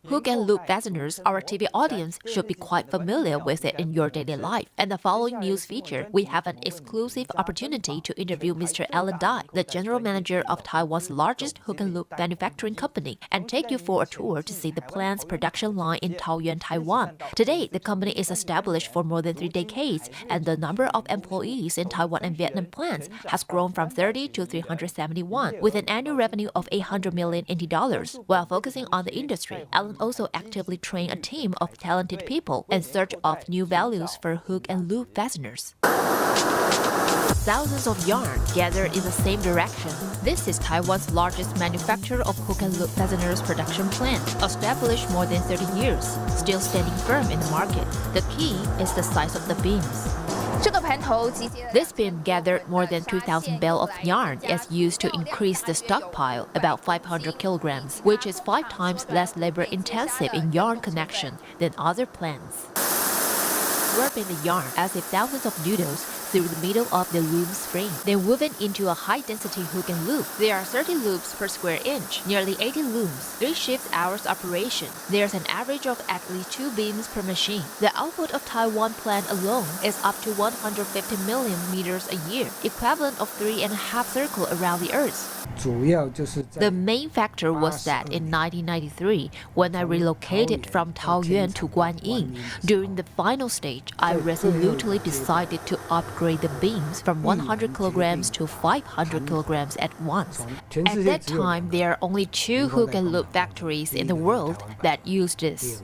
Hook and Loop Fasteners, our TV audience should be quite familiar with it in your daily life. And the following news feature, we have an exclusive opportunity to interview Mr. Alan Dai, the general manager of Taiwan's largest hook and loop manufacturing company, and take you for a tour to see the plant's production line in Taoyuan, Taiwan. Today, the company is established for more than 3 decades, and the number of employees in Taiwan and Vietnam plants has grown from 30 to 371, with an annual revenue of 800 million NT dollars. While focusing on the industry, Alan also actively trained a team of talented people in search of new values for hook and loop fasteners. Thousands of yarn gathered in the same direction. This is Taiwan's largest manufacturer of hook and loop fasteners production plant, established more than 30 years, still standing firm in the market. The key is the size of the beams. This beam gathered more than 2,000 bale of yarn as used to increase the stockpile, about 500 kilograms, which is 5 times less labor-intensive in yarn connection than other plants. Warping the yarn as if thousands of noodles through the middle of the loom spring, then woven into a high-density hook and loop. There are 30 loops per square inch, nearly 80 looms, 3 shift hours operation. There's an average of at least 2 beams per machine. The output of Taiwan plant alone is up to 150 million meters a year, equivalent of 3.5 circles around the Earth. The main factor was that in 1993, when I relocated from Taoyuan to Guanyin, during the final stage, I resolutely decided to upgrade the beams from 100 kilograms to 500 kilograms at once. At that time, there are only 2 hook and loop factories in the world that use this.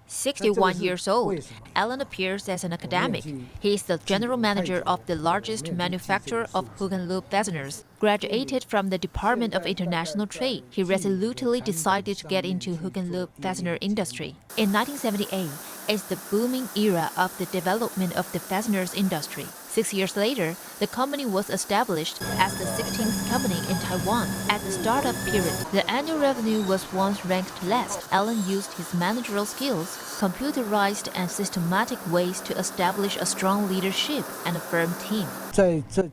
61 years old, Alan appears as an academic. He is the general manager of the largest manufacturer of hook and loop fasteners. Graduated from the Department of International Trade, he resolutely decided to get into hook and loop fastener industry. In 1978, it's the booming era of the development of the fasteners industry. 6 years later, the company was established as the 16th company in Taiwan. At the startup period, the annual revenue was once ranked last. Alan used his managerial skills, computerized and systematic ways to establish a strong leadership and a firm team.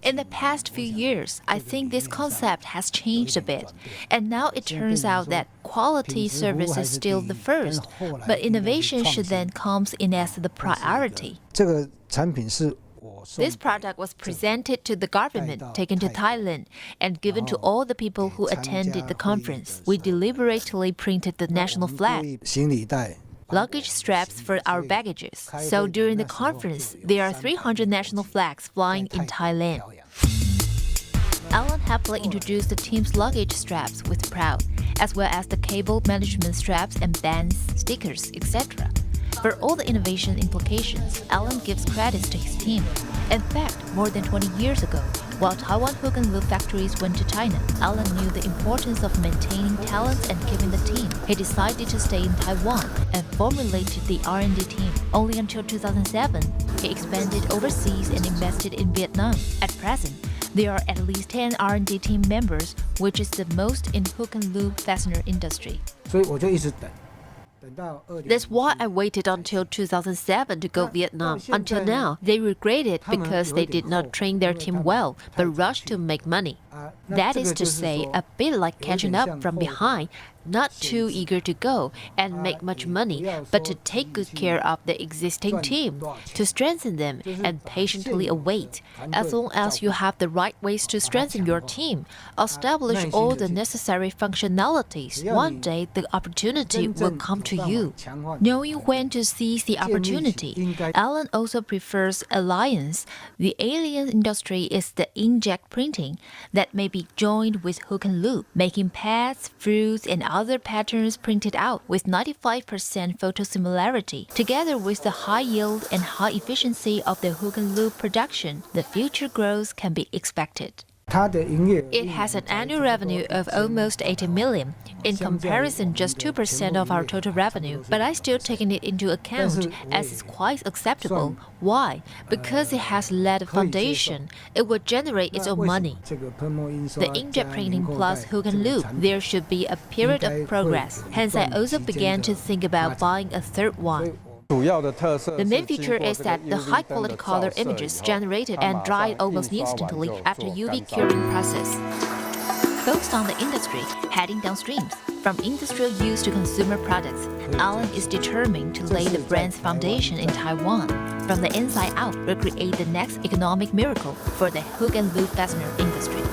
In the past few years, I think this concept has changed a bit, and now it turns out that quality service is still the first, but innovation should then come in as the priority. This product was presented to the government, taken to Thailand, and given to all the people who attended the conference. We deliberately printed the national flag, luggage straps for our baggages. So during the conference, there are 300 national flags flying in Thailand. Alan happily introduced the team's luggage straps with pride, as well as the cable management straps and bands, stickers, etc. For all the innovation implications, Alan gives credits to his team. In fact, more than 20 years ago, while Taiwan hook and loop factories went to China, Alan knew the importance of maintaining talents and keeping the team. He decided to stay in Taiwan and formulated the R&D team. Only until 2007, he expanded overseas and invested in Vietnam. At present, there are at least 10 R&D team members, which is the most in hook and loop fastener industry. That's why I waited until 2007 to go Vietnam. Until now, they regret it because they did not train their team well, but rushed to make money. That is to say, a bit like catching up from behind, not too eager to go and make much money, but to take good care of the existing team, to strengthen them and patiently await. As long as you have the right ways to strengthen your team, establish all the necessary functionalities, one day the opportunity will come to you. Knowing when to seize the opportunity, Alan also prefers alliance. The alien industry is the inkjet printing that may be joined with hook and loop, making pads, fruits, and other patterns printed out with 95% photo similarity. Together with the high yield and high efficiency of the hook and loop production, the future growth can be expected. It has an annual revenue of almost 80 million. In comparison, just 2% of our total revenue. But I still taking it into account as it's quite acceptable. Why? Because it has laid a foundation. It will generate its own money. The inkjet printing plus hook and loop, there should be a period of progress. Hence, I also began to think about buying a third one. The main feature is that the high-quality color images generated and dried almost instantly after UV curing process. Focused on the industry, heading downstream. From industrial use to consumer products, Alan is determined to lay the brand's foundation in Taiwan. From the inside out, will create the next economic miracle for the hook and loop fastener industry.